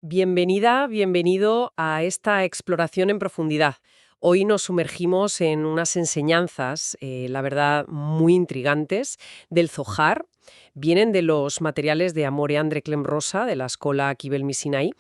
Bienvenida, bienvenido a esta exploración en profundidad. Hoy nos sumergimos en unas enseñanzas, la verdad, muy intrigantes del Zohar. Vienen de los materiales de Amore Andre Clem Rosa, de la Escola Kibel Misinaí.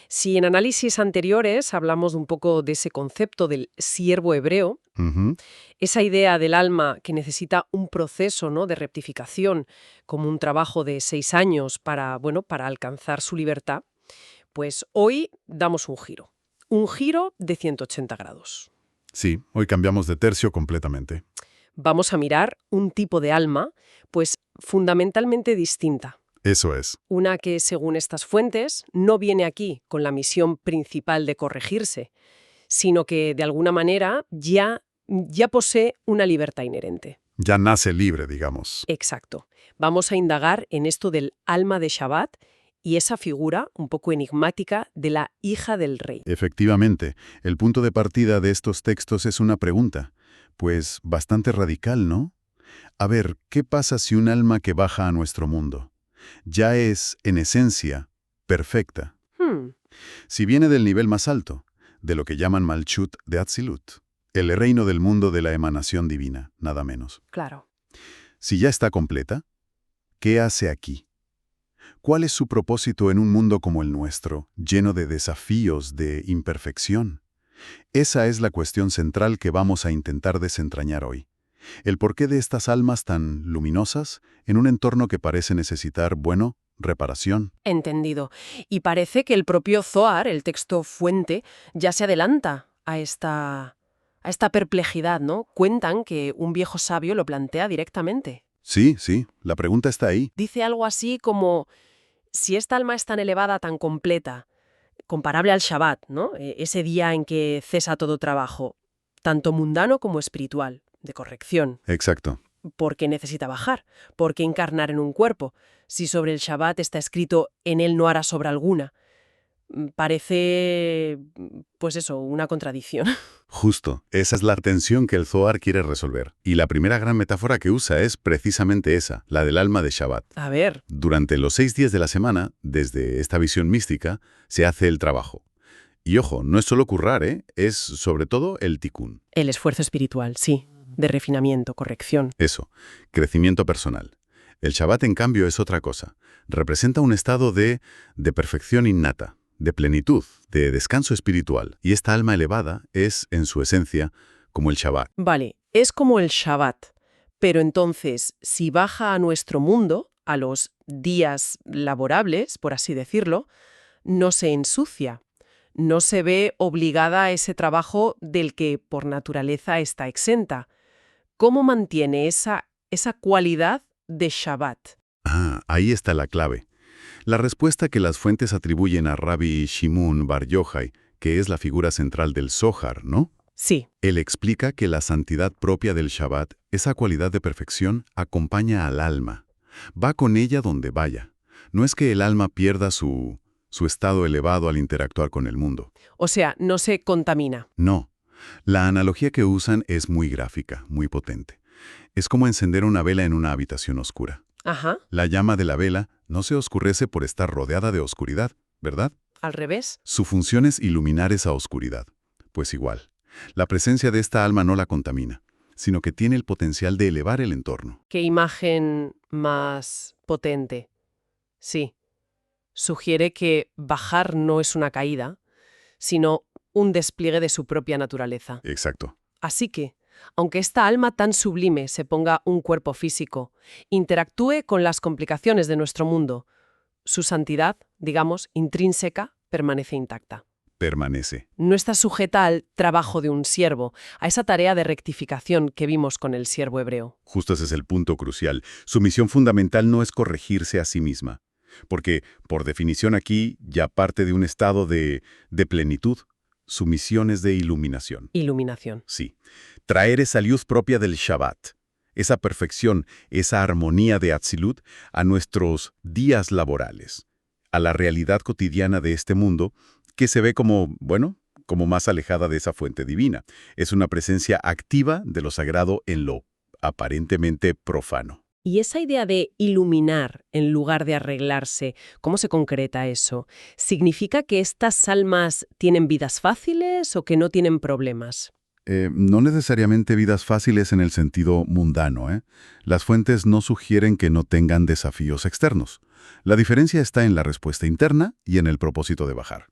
Si en análisis anteriores hablamos un poco de ese concepto del siervo hebreo, Ujú. esa idea del alma que necesita un proceso, ¿no?, de rectificación, como un trabajo de 6 años para, bueno, para alcanzar su libertad, pues hoy damos un giro de 180 grados. Sí, hoy cambiamos de tercio completamente. Vamos a mirar un tipo de alma, pues fundamentalmente distinta. Eso es. Una que, según estas fuentes, no viene aquí con la misión principal de corregirse, sino que, de alguna manera, ya posee una libertad inherente. Ya nace libre, digamos. Exacto. Vamos a indagar en esto del alma de Shabbat y esa figura un poco enigmática de la hija del rey. Efectivamente, el punto de partida de estos textos es una pregunta, pues bastante radical, ¿no? A ver, ¿qué pasa si un alma que baja a nuestro mundo ya es, en esencia, perfecta? Hmm, Si viene del nivel más alto, de lo que llaman Malchut de Atzilut, el reino del mundo de la emanación divina, nada menos. claro. Si ya está completa, ¿qué hace aquí? ¿Cuál es su propósito en un mundo como el nuestro, lleno de desafíos, de imperfección? Esa es la cuestión central que vamos a intentar desentrañar hoy. El porqué de estas almas tan luminosas en un entorno que parece necesitar, bueno, reparación. Entendido. Y parece que el propio Zohar, el texto fuente, ya se adelanta a esta perplejidad, ¿no? Cuentan que un viejo sabio lo plantea directamente. Sí, sí, la pregunta está ahí. Dice algo así como, si esta alma es tan elevada, tan completa, comparable al Shabbat, ¿no? Ese día en que cesa todo trabajo, tanto mundano como espiritual, de corrección. Exacto. ¿Por qué necesita bajar? ¿Por qué encarnar en un cuerpo? Si sobre el Shabbat está escrito, en él no hará sobra alguna. Parece, pues eso, una contradicción. Justo, esa es la tensión que el Zohar quiere resolver. Y la primera gran metáfora que usa es precisamente esa, la del alma de Shabbat. A ver, Durante los 6 días de la semana, desde esta visión mística, se hace el trabajo. Y ojo, no es solo currar, ¿eh? Es sobre todo el tikkun. el esfuerzo espiritual, sí, de refinamiento, corrección. Eso, crecimiento personal. El Shabbat, en cambio, es otra cosa. Representa un estado de perfección innata, de plenitud, de descanso espiritual. Y esta alma elevada es, en su esencia, como el Shabbat. Vale, es como el Shabbat, pero entonces, si baja a nuestro mundo, a los días laborables, por así decirlo, no se ensucia, no se ve obligada a ese trabajo del que por naturaleza está exenta. ¿Cómo mantiene esa cualidad de Shabbat? Ah, ahí está la clave. La respuesta que las fuentes atribuyen a Rabbi Shimon Bar Yochai, que es la figura central del Zohar, ¿no? Sí, Él explica que la santidad propia del Shabbat, esa cualidad de perfección, acompaña al alma. Va con ella donde vaya. No es que el alma pierda su estado elevado al interactuar con el mundo. o sea, no se contamina. No. La analogía que usan es muy gráfica, muy potente. Es como encender una vela en una habitación oscura. Ajá, La llama de la vela no se oscurece por estar rodeada de oscuridad, ¿verdad? al revés. Su función es iluminar esa oscuridad. Pues igual, la presencia de esta alma no la contamina, sino que tiene el potencial de elevar el entorno. Qué imagen más potente. Sí, sugiere que bajar no es una caída, sino un despliegue de su propia naturaleza. Exacto. Así que, aunque esta alma tan sublime se ponga un cuerpo físico, interactúe con las complicaciones de nuestro mundo, su santidad, digamos, intrínseca, permanece intacta. Permanece. No está sujeta al trabajo de un siervo, a esa tarea de rectificación que vimos con el siervo hebreo. Justo ese es el punto crucial. Su misión fundamental no es corregirse a sí misma, porque, por definición aquí, ya parte de un estado de plenitud. Su misión es de iluminación. Iluminación. Sí. Traer esa luz propia del Shabbat, esa perfección, esa armonía de Atzilut a nuestros días laborales, a la realidad cotidiana de este mundo que se ve como, bueno, como más alejada de esa fuente divina. Es una presencia activa de lo sagrado en lo aparentemente profano. Y esa idea de iluminar en lugar de arreglarse, ¿cómo se concreta eso? ¿Significa que estas almas tienen vidas fáciles o que no tienen problemas? No necesariamente vidas fáciles en el sentido mundano, ¿eh? Las fuentes no sugieren que no tengan desafíos externos. La diferencia está en la respuesta interna y en el propósito de bajar.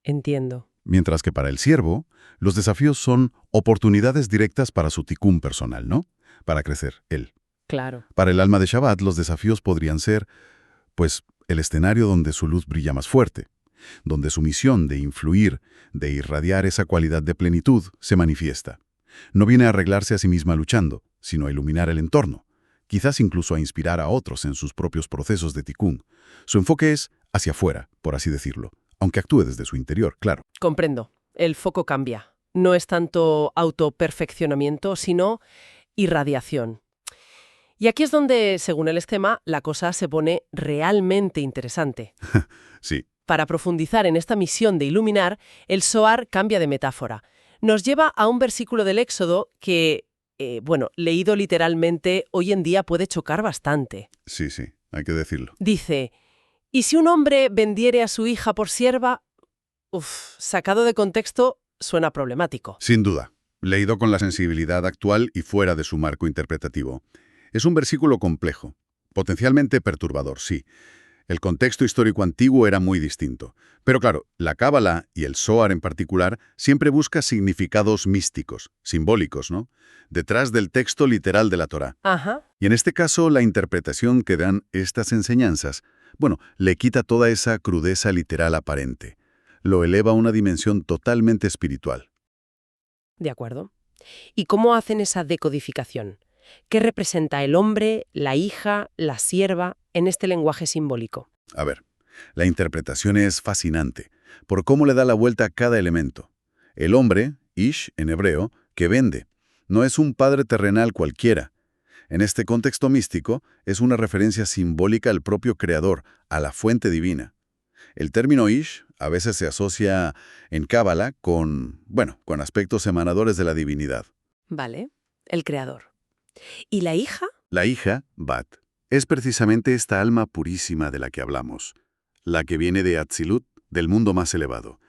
Entiendo. Mientras que para el siervo, los desafíos son oportunidades directas para su tikkun personal, ¿no? Para crecer, él. Claro. Para el alma de Shabbat, los desafíos podrían ser, pues, el escenario donde su luz brilla más fuerte, donde su misión de influir, de irradiar esa cualidad de plenitud, se manifiesta. No viene a arreglarse a sí misma luchando, sino a iluminar el entorno, quizás incluso a inspirar a otros en sus propios procesos de tikkun. Su enfoque es hacia afuera, por así decirlo, aunque actúe desde su interior, claro. Comprendo. El foco cambia. No es tanto autoperfeccionamiento, sino irradiación. Y aquí es donde, según el esquema, la cosa se pone realmente interesante. Sí. Para profundizar en esta misión de iluminar, el Zohar cambia de metáfora. Nos lleva a un versículo del Éxodo que, leído literalmente, hoy en día puede chocar bastante. Sí, hay que decirlo. Dice, «Y si un hombre vendiere a su hija por sierva...». Sacado de contexto, suena problemático. Sin duda. Leído con la sensibilidad actual y fuera de su marco interpretativo. Es un versículo complejo, potencialmente perturbador, sí. El contexto histórico antiguo era muy distinto. Pero claro, la Cábala y el Zohar en particular siempre busca significados místicos, simbólicos, ¿no? Detrás del texto literal de la Torá. Ajá. Y en este caso, la interpretación que dan estas enseñanzas, le quita toda esa crudeza literal aparente. Lo eleva a una dimensión totalmente espiritual. De acuerdo. ¿Y cómo hacen esa decodificación? ¿Qué representa el hombre, la hija, la sierva en este lenguaje simbólico? A ver, la interpretación es fascinante, por cómo le da la vuelta a cada elemento. El hombre, Ish en hebreo, que vende, no es un padre terrenal cualquiera. En este contexto místico, es una referencia simbólica al propio Creador, a la fuente divina. El término Ish a veces se asocia en Cábala con aspectos emanadores de la divinidad. Vale, el creador. ¿Y la hija? La hija, Bat, es precisamente esta alma purísima de la que hablamos, la que viene de Atzilut, del mundo más elevado.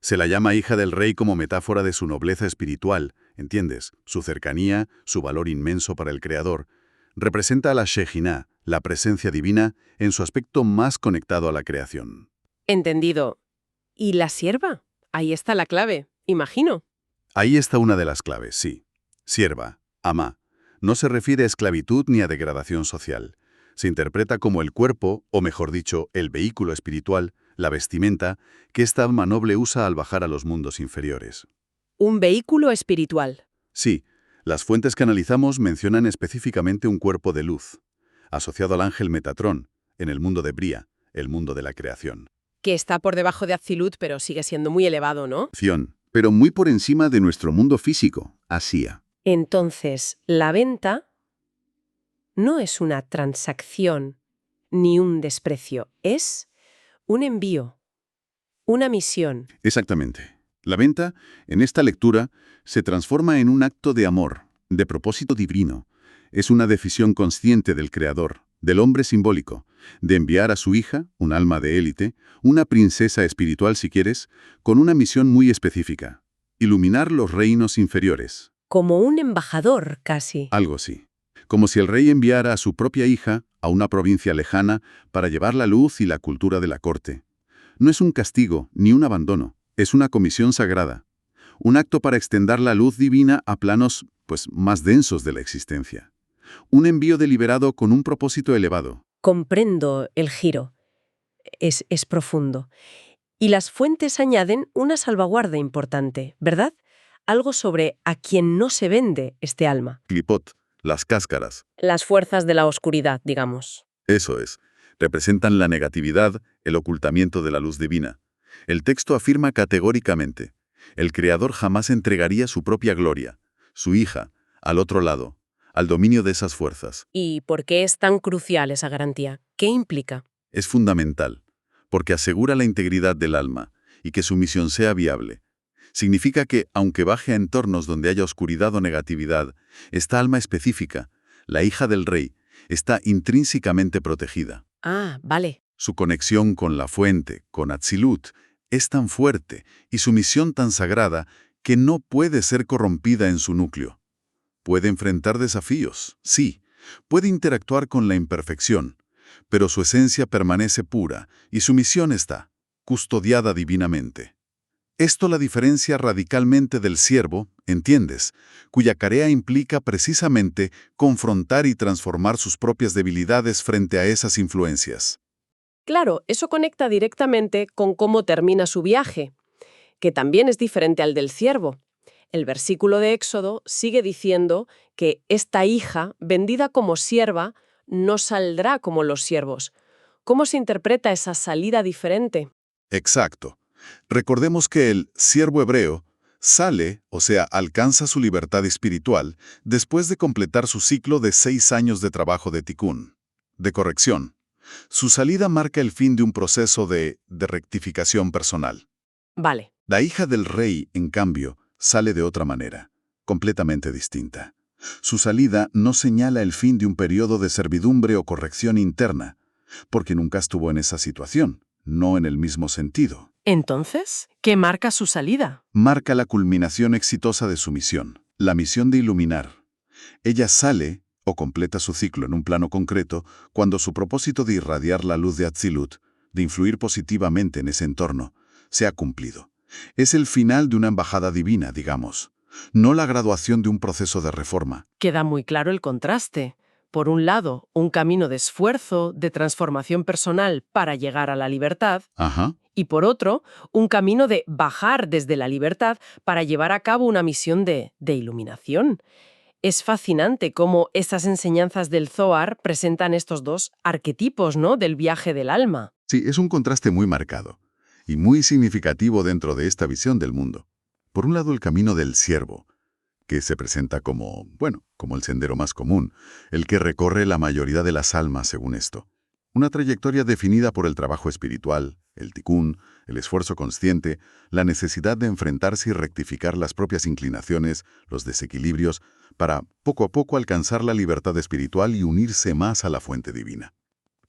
Se la llama hija del rey como metáfora de su nobleza espiritual, ¿entiendes? Su cercanía, su valor inmenso para el Creador. Representa a la Shejinah, la presencia divina, en su aspecto más conectado a la creación. Entendido. ¿Y la sierva? Ahí está la clave, imagino. Ahí está una de las claves, sí. Sierva, ama. No se refiere a esclavitud ni a degradación social. Se interpreta como el cuerpo, o mejor dicho, el vehículo espiritual, la vestimenta, que esta alma noble usa al bajar a los mundos inferiores. Un vehículo espiritual. Sí, las fuentes que analizamos mencionan específicamente un cuerpo de luz, asociado al ángel Metatrón, en el mundo de Bría, el mundo de la creación. Que está por debajo de Atzilut, pero sigue siendo muy elevado, ¿no? Pero muy por encima de nuestro mundo físico, Asía. Entonces, la venta no es una transacción ni un desprecio, es un envío, una misión. Exactamente. La venta, en esta lectura, se transforma en un acto de amor, de propósito divino. Es una decisión consciente del Creador, del hombre simbólico, de enviar a su hija, un alma de élite, una princesa espiritual si quieres, con una misión muy específica: iluminar los reinos inferiores. Como un embajador, casi. Algo así. Como si el rey enviara a su propia hija a una provincia lejana para llevar la luz y la cultura de la corte. No es un castigo ni un abandono, es una comisión sagrada. Un acto para extender la luz divina a planos, más densos de la existencia. Un envío deliberado con un propósito elevado. Comprendo el giro. Es profundo. Y las fuentes añaden una salvaguarda importante, ¿verdad? Algo sobre a quien no se vende este alma. Clipot, las cáscaras. Las fuerzas de la oscuridad, digamos. Eso es. Representan la negatividad, el ocultamiento de la luz divina. El texto afirma categóricamente: el Creador jamás entregaría su propia gloria, su hija, al otro lado, al dominio de esas fuerzas. ¿Y por qué es tan crucial esa garantía? ¿Qué implica? Es fundamental, porque asegura la integridad del alma y que su misión sea viable. Significa que, aunque baje a entornos donde haya oscuridad o negatividad, esta alma específica, la hija del rey, Está intrínsecamente protegida. Ah, vale. Su conexión con la fuente, con Atzilut, es tan fuerte y su misión tan sagrada que no puede ser corrompida en su núcleo. Puede enfrentar desafíos, sí, puede interactuar con la imperfección, pero su esencia permanece pura y su misión está custodiada divinamente. Esto la diferencia radicalmente del siervo, ¿entiendes?, cuya tarea implica precisamente confrontar y transformar sus propias debilidades frente a esas influencias. Claro, eso conecta directamente con cómo termina su viaje, que también es diferente al del siervo. El versículo de Éxodo sigue diciendo que esta hija, vendida como sierva, no saldrá como los siervos. ¿Cómo se interpreta esa salida diferente? Exacto. Recordemos que el siervo hebreo sale, o sea, alcanza su libertad espiritual, después de completar su ciclo de 6 años de trabajo de tikkun, de corrección. Su salida marca el fin de un proceso de rectificación personal. Vale. La hija del rey, en cambio, sale de otra manera, completamente distinta. Su salida no señala el fin de un periodo de servidumbre o corrección interna, porque nunca estuvo en esa situación, no en el mismo sentido. Entonces, ¿qué marca su salida? Marca la culminación exitosa de su misión, la misión de iluminar. Ella sale o completa su ciclo en un plano concreto cuando su propósito de irradiar la luz de Atzilut, de influir positivamente en ese entorno, se ha cumplido. Es el final de una embajada divina, digamos, no la graduación de un proceso de reforma. Queda muy claro el contraste. Por un lado, un camino de esfuerzo, de transformación personal para llegar a la libertad, Ajá. y por otro, un camino de bajar desde la libertad para llevar a cabo una misión de iluminación. Es fascinante cómo estas enseñanzas del Zohar presentan estos dos arquetipos, ¿no?, del viaje del alma. Sí, es un contraste muy marcado y muy significativo dentro de esta visión del mundo. Por un lado, el camino del siervo, que se presenta como, bueno, como el sendero más común, el que recorre la mayoría de las almas según esto. Una trayectoria definida por el trabajo espiritual, el tikkun, el esfuerzo consciente, la necesidad de enfrentarse y rectificar las propias inclinaciones, los desequilibrios, para poco a poco alcanzar la libertad espiritual y unirse más a la fuente divina.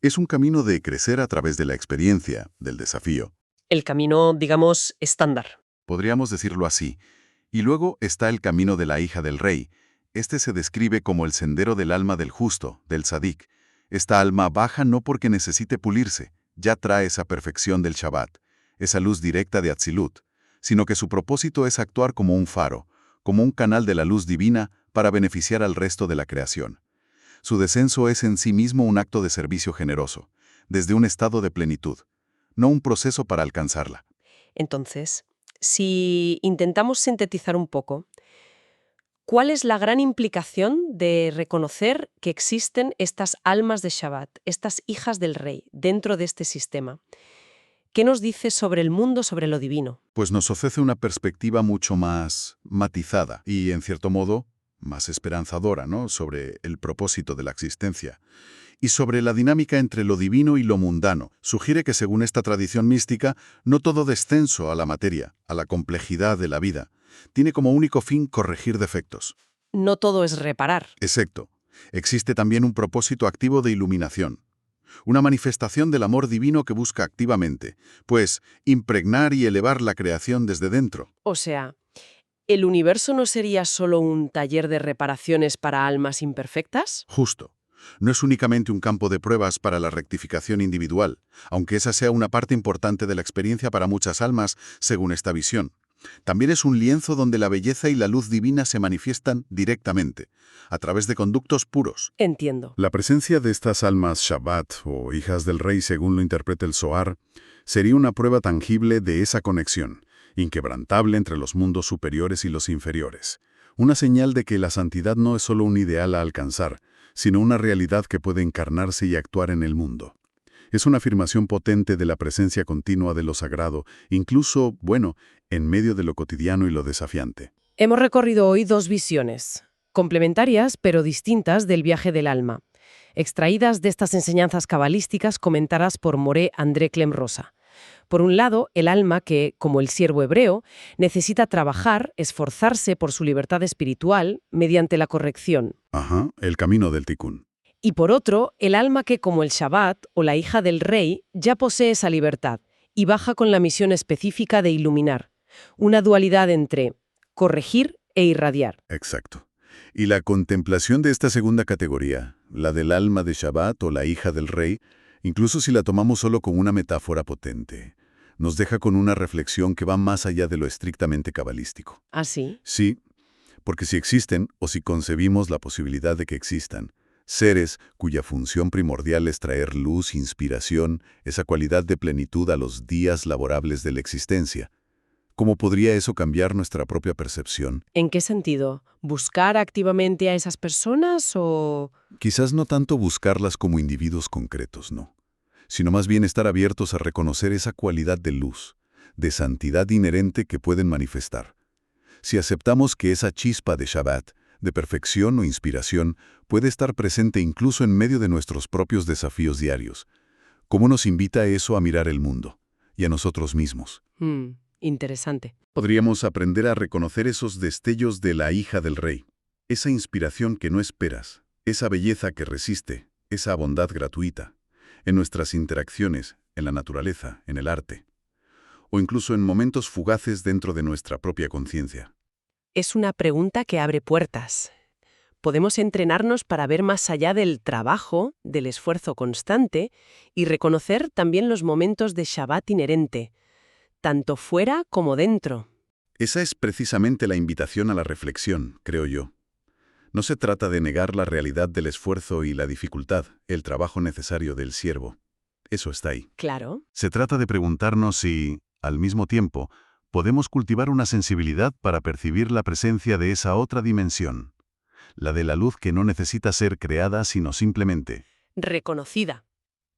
Es un camino de crecer a través de la experiencia, del desafío. El camino, digamos, estándar. Podríamos decirlo así. Y luego está el camino de la hija del rey. Este se describe como el sendero del alma del justo, del tzadik. Esta alma baja no porque necesite pulirse, ya trae esa perfección del Shabbat, esa luz directa de Atzilut, sino que su propósito es actuar como un faro, como un canal de la luz divina para beneficiar al resto de la creación. Su descenso es en sí mismo un acto de servicio generoso, desde un estado de plenitud, no un proceso para alcanzarla. Entonces, si intentamos sintetizar un poco, ¿cuál es la gran implicación de reconocer que existen estas almas de Shabbat, estas hijas del rey, dentro de este sistema? ¿Qué nos dice sobre el mundo, sobre lo divino? Pues nos ofrece una perspectiva mucho más matizada y, en cierto modo, más esperanzadora, ¿no?, sobre el propósito de la existencia. Y sobre la dinámica entre lo divino y lo mundano. Sugiere que, según esta tradición mística, no todo descenso a la materia, a la complejidad de la vida, tiene como único fin corregir defectos. No todo es reparar. Exacto. Existe también un propósito activo de iluminación. Una manifestación del amor divino que busca activamente, pues, impregnar y elevar la creación desde dentro. O sea, ¿el universo no sería solo un taller de reparaciones para almas imperfectas? Justo. No es únicamente un campo de pruebas para la rectificación individual, aunque esa sea una parte importante de la experiencia para muchas almas, según esta visión. También es un lienzo donde la belleza y la luz divina se manifiestan directamente, a través de conductos puros. Entiendo. La presencia de estas almas Shabbat, o hijas del rey según lo interpreta el Zohar, sería una prueba tangible de esa conexión, inquebrantable entre los mundos superiores y los inferiores. Una señal de que la santidad no es solo un ideal a alcanzar, sino una realidad que puede encarnarse y actuar en el mundo. Es una afirmación potente de la presencia continua de lo sagrado, incluso, bueno, en medio de lo cotidiano y lo desafiante. Hemos recorrido hoy dos visiones, complementarias pero distintas del viaje del alma, extraídas de estas enseñanzas cabalísticas comentadas por Moré André Clem Rosa. Por un lado, el alma que, como el siervo hebreo, necesita trabajar, esforzarse por su libertad espiritual mediante la corrección. Ajá, el camino del tikkun. Y por otro, el alma que, como el Shabbat o la hija del rey, ya posee esa libertad y baja con la misión específica de iluminar. Una dualidad entre corregir e irradiar. Exacto. Y la contemplación de esta segunda categoría, la del alma de Shabbat o la hija del rey, incluso si la tomamos solo como una metáfora potente, nos deja con una reflexión que va más allá de lo estrictamente cabalístico. ¿Ah, sí? Sí, porque si existen, o si concebimos la posibilidad de que existan, seres cuya función primordial es traer luz, inspiración, esa cualidad de plenitud a los días laborables de la existencia, ¿cómo podría eso cambiar nuestra propia percepción? ¿En qué sentido? ¿Buscar activamente a esas personas o...? Quizás no tanto buscarlas como individuos concretos, no, sino más bien estar abiertos a reconocer esa cualidad de luz, de santidad inherente que pueden manifestar. Si aceptamos que esa chispa de Shabbat, de perfección o inspiración, puede estar presente incluso en medio de nuestros propios desafíos diarios, ¿cómo nos invita eso a mirar el mundo y a nosotros mismos? Interesante. Podríamos aprender a reconocer esos destellos de la hija del rey, esa inspiración que no esperas, esa belleza que resiste, esa bondad gratuita, en nuestras interacciones, en la naturaleza, en el arte, o incluso en momentos fugaces dentro de nuestra propia conciencia. Es una pregunta que abre puertas. Podemos entrenarnos para ver más allá del trabajo, del esfuerzo constante, y reconocer también los momentos de Shabbat inherente, tanto fuera como dentro. Esa es precisamente la invitación a la reflexión, creo yo. No se trata de negar la realidad del esfuerzo y la dificultad, el trabajo necesario del siervo. Eso está ahí. Claro. Se trata de preguntarnos si, al mismo tiempo, podemos cultivar una sensibilidad para percibir la presencia de esa otra dimensión, la de la luz que no necesita ser creada sino simplemente Reconocida.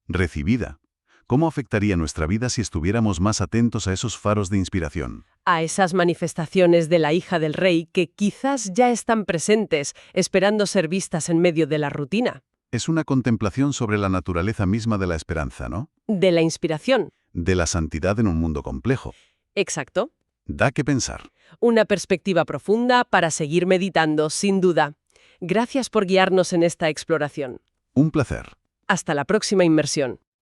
recibida. ¿Cómo afectaría nuestra vida si estuviéramos más atentos a esos faros de inspiración? A esas manifestaciones de la hija del rey que quizás ya están presentes, esperando ser vistas en medio de la rutina. Es una contemplación sobre la naturaleza misma de la esperanza, ¿no? De la inspiración. De la santidad en un mundo complejo. Exacto. Da que pensar. Una perspectiva profunda para seguir meditando, sin duda. Gracias por guiarnos en esta exploración. Un placer. Hasta la próxima inmersión.